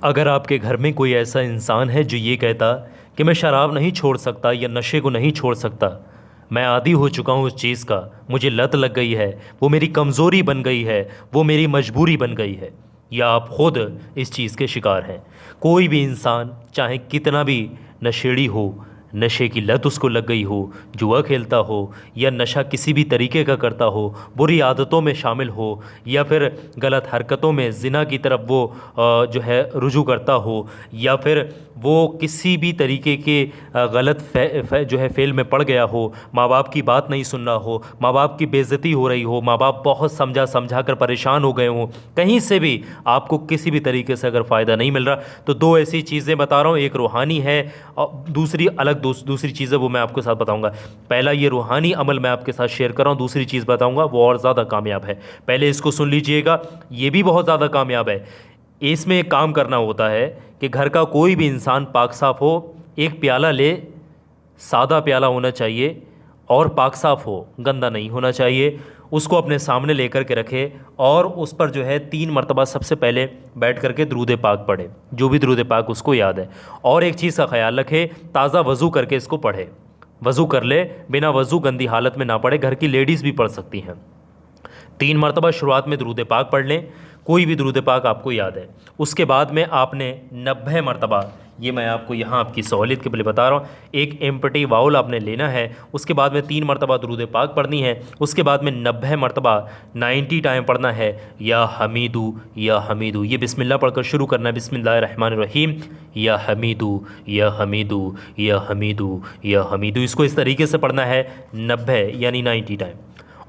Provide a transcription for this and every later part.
अगर आपके घर में कोई ऐसा इंसान है जो ये कहता कि मैं शराब नहीं छोड़ सकता या नशे को नहीं छोड़ सकता, मैं आदी हो चुका हूँ उस चीज़ का, मुझे लत लग गई है, वो मेरी कमज़ोरी बन गई है, वो मेरी मजबूरी बन गई है, या आप खुद इस चीज़ के शिकार हैं। कोई भी इंसान चाहे कितना भी नशेड़ी हो, नशे की लत उसको लग गई हो, जुआ खेलता हो या नशा किसी भी तरीके का करता हो, बुरी आदतों में शामिल हो या फिर गलत हरकतों में ज़िना की तरफ वो जो है रुजू करता हो, या फिर वो किसी भी तरीके के गलत जो है फेल में पड़ गया हो, माँ बाप की बात नहीं सुन रहा हो, माँ बाप की बेइज्जती हो रही हो, माँ बाप बहुत समझा समझा कर परेशान हो गए हों, कहीं से भी आपको किसी भी तरीके से अगर फ़ायदा नहीं मिल रहा, तो दो ऐसी चीज़ें बता रहा हूँ, एक रूहानी है और दूसरी अलग दूसरी चीज़ है, वो मैं आपके साथ बताऊंगा। पहला ये रूहानी अमल मैं आपके साथ शेयर कर रहा हूँ, दूसरी चीज़ बताऊंगा वो और ज़्यादा कामयाब है। पहले इसको सुन लीजिएगा, ये भी बहुत ज़्यादा कामयाब है। इसमें एक काम करना होता है कि घर का कोई भी इंसान पाक साफ़ हो, एक प्याला ले, सादा प्याला होना चाहिए और पाक साफ़ हो, गंदा नहीं होना चाहिए, उसको अपने सामने लेकर के रखे और उस पर जो है 3 मरतबा सबसे पहले बैठ करके दरूद पाक पढ़े, जो भी दरूद पाक उसको याद है। और एक चीज़ का ख्याल रखे, ताज़ा वज़ू करके इसको पढ़े, वज़ू कर ले, बिना वज़ू गंदी हालत में ना पढ़े, घर की लेडीज़ भी पढ़ सकती हैं। 3 मरतबा शुरुआत में दरूद पाक पढ़ लें, कोई भी दरूद पाक आपको याद है। उसके बाद में आपने 90 मरतबा, ये मैं आपको यहाँ आपकी सहूलियत के लिए बता रहा हूँ, एक एम्प्टी बाउल आपने लेना है, उसके बाद में 3 मरतबा दरूद पाक पढ़नी है, उसके बाद में 90 मरतबा 90 टाइम पढ़ना है या हमीदू या हमीदू। ये बिस्मिल्लाह पढ़कर शुरू करना है, बिस्मिल्लाहिर्रहमानिर्रहीम, या हमीदू या हमीदू या हमीदू या हमीदू। इसको इस तरीके से पढ़ना है 90 यानी 90 टाइम,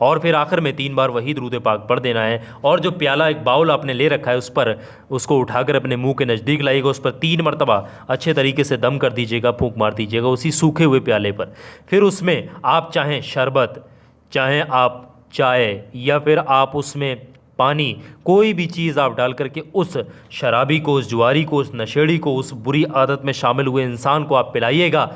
और फिर आखिर में 3 बार वही दरूद पाक पढ़ देना है। और जो प्याला एक बाउल आपने ले रखा है उस पर उसको उठाकर अपने मुंह के नज़दीक लाइएगा, उस पर 3 मरतबा अच्छे तरीके से दम कर दीजिएगा, फूंक मार दीजिएगा उसी सूखे हुए प्याले पर। फिर उसमें आप चाहें शरबत, चाहें आप चाय, या फिर आप उसमें पानी, कोई भी चीज़ आप डाल करके उस शराबी को, उस जुआरी को, उस नशेड़ी को, उस बुरी आदत में शामिल हुए इंसान को आप पिलाइएगा।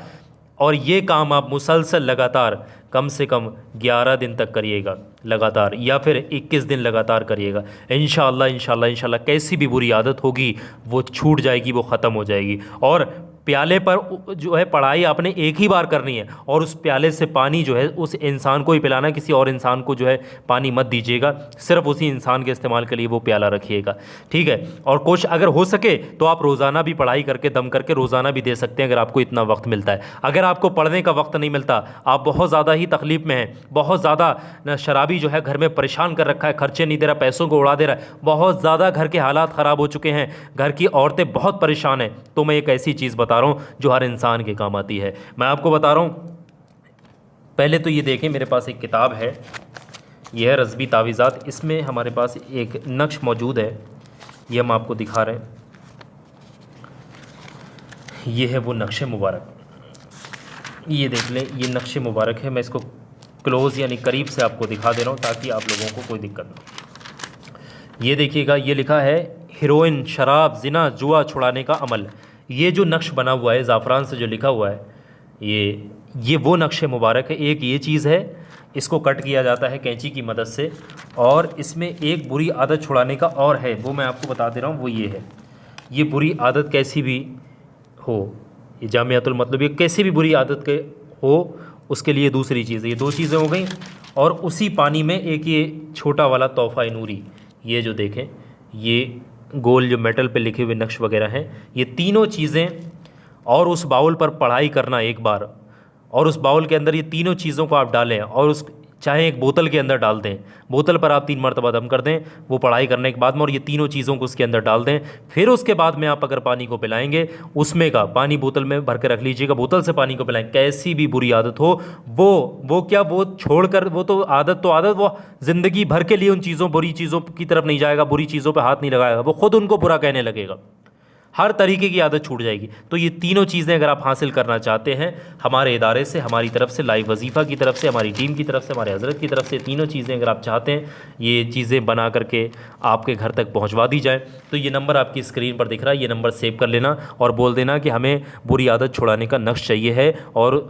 और ये काम आप मुसलसल लगातार कम से कम 11 दिन तक करिएगा लगातार, या फिर 21 दिन लगातार करिएगा। इंशाअल्लाह इंशाअल्लाह इंशाअल्लाह कैसी भी बुरी आदत होगी वो छूट जाएगी, वो ख़त्म हो जाएगी। और प्याले पर जो है पढ़ाई आपने एक ही बार करनी है, और उस प्याले से पानी जो है उस इंसान को ही पिलाना, किसी और इंसान को जो है पानी मत दीजिएगा, सिर्फ उसी इंसान के इस्तेमाल के लिए वो प्याला रखिएगा, ठीक है। और कुछ अगर हो सके तो आप रोज़ाना भी पढ़ाई करके, दम करके रोज़ाना भी दे सकते हैं अगर आपको इतना वक्त मिलता है। अगर आपको पढ़ने का वक्त नहीं मिलता, आप बहुत ज़्यादा ही तकलीफ़ में हैं, बहुत ज़्यादा शराबी जो है घर में परेशान कर रखा है, खर्चे नहीं दे रहा, पैसों को उड़ा दे रहा है, बहुत ज़्यादा घर के हालात ख़राब हो चुके हैं, घर की औरतें बहुत परेशान हैं, तो मैं एक ऐसी चीज़ बता रहा हूँ जो हर इंसान के काम आती है। मैं आपको बता रहा हूँ, पहले तो ये देखें, मेरे पास एक किताब है, यह है रज़बी तावीज़ात। इसमें हमारे पास एक नक्श मौजूद है, ये हम आपको दिखा रहे हैं, ये है वो नक्श मुबारक, ये देख लें, ये नक्श मुबारक है। मैं इसको क्लोज़ यानी करीब से आपको दिखा दे रहा हूँ ताकि आप लोगों को कोई दिक्कत ना। ये देखिएगा, ये लिखा है हेरोइन, शराब, जिना, जुआ छुड़ाने का अमल। ये जो नक्श बना हुआ है ज़ाफ़रान से जो लिखा हुआ है, ये वो नक्श मुबारक है। एक ये चीज़ है, इसको कट किया जाता है कैंची की मदद से, और इसमें एक बुरी आदत छुड़ाने का और है, वो मैं आपको बता दे रहा हूँ, वो ये है। ये बुरी आदत कैसी भी हो, ये जामियातुल मतलब, ये कैसी भी बुरी आदत के हो उसके लिए दूसरी चीज़, ये 2 चीज़ें हो गई। और उसी पानी में एक ये छोटा वाला तोहफ़ा नूरी, ये जो देखें, ये गोल जो मेटल पे लिखे हुए नक्श वगैरह हैं, ये तीनों चीज़ें, और उस बाउल पर पढ़ाई करना एक बार, और उस बाउल के अंदर ये तीनों चीज़ों को आप डालें, और उस चाहे एक बोतल के अंदर डाल दें, बोतल पर आप 3 मरतबा दम कर दें वो पढ़ाई करने के बाद में, और ये तीनों चीज़ों को उसके अंदर डाल दें। फिर उसके बाद में आप अगर पानी को पिलाएंगे, उसमें का पानी बोतल में भर के रख लीजिएगा, बोतल से पानी को पिलाएं। कैसी भी बुरी आदत हो वो क्या, वो छोड़कर, वो तो आदत वो ज़िंदगी भर के लिए उन चीज़ों, बुरी चीज़ों की तरफ नहीं जाएगा, बुरी चीज़ों पर हाथ नहीं लगाएगा, वो खुद उनको बुरा कहने लगेगा, हर तरीके की आदत छूट जाएगी। तो ये तीनों चीज़ें अगर आप हासिल करना चाहते हैं, हमारे इदारे से, हमारी तरफ से, लाइव वजीफ़ा की तरफ से, हमारी टीम की तरफ से, हमारे हज़रत की तरफ से, तीनों चीज़ें अगर आप चाहते हैं ये चीज़ें बना करके आपके घर तक पहुंचवा दी जाए, तो ये नंबर आपकी स्क्रीन पर दिख रहा है, ये नंबर सेव कर लेना और बोल देना कि हमें बुरी आदत छुड़ाने का नक्श चाहिए है, और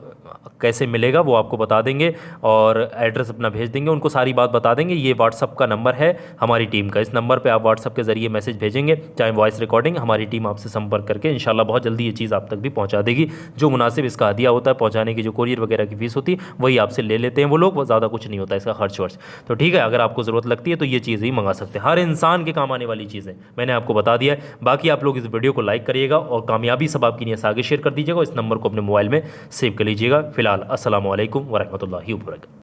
कैसे मिलेगा वो आपको बता देंगे और एड्रेस अपना भेज देंगे, उनको सारी बात बता देंगे। ये व्हाट्सअप का नंबर है हमारी टीम का, इस नंबर पे आप व्हाट्सअप के ज़रिए मैसेज भेजेंगे, चाहे वॉइस रिकॉर्डिंग, हमारी टीम आपसे संपर्क करके इंशाल्लाह बहुत जल्दी ये चीज़ आप तक भी पहुँचा देगी। जो मुनासिब इसका हदिया होता है, पहुँचाने की जो कोरियर वगैरह की फ़ीस होती है वही आपसे ले लेते हैं वो लोग, वो ज़्यादा कुछ नहीं होता इसका खर्च वर्च। तो ठीक है, अगर आपको ज़रूरत लगती है तो ये चीज़ ही मंगा सकते हैं, हर इंसान के काम आने वाली चीज़ है, मैंने आपको बता दिया है। बाकी आप लोग इस वीडियो को लाइक करिएगा और कामयाबी सब आपकी नीयत से आगे शेयर कर दीजिएगा, इस नंबर को अपने मोबाइल में सेव कर लीजिएगा। फिलहाल अस्सलाम वालेकुम वरहमतुल्लाहि वबरकातुहू।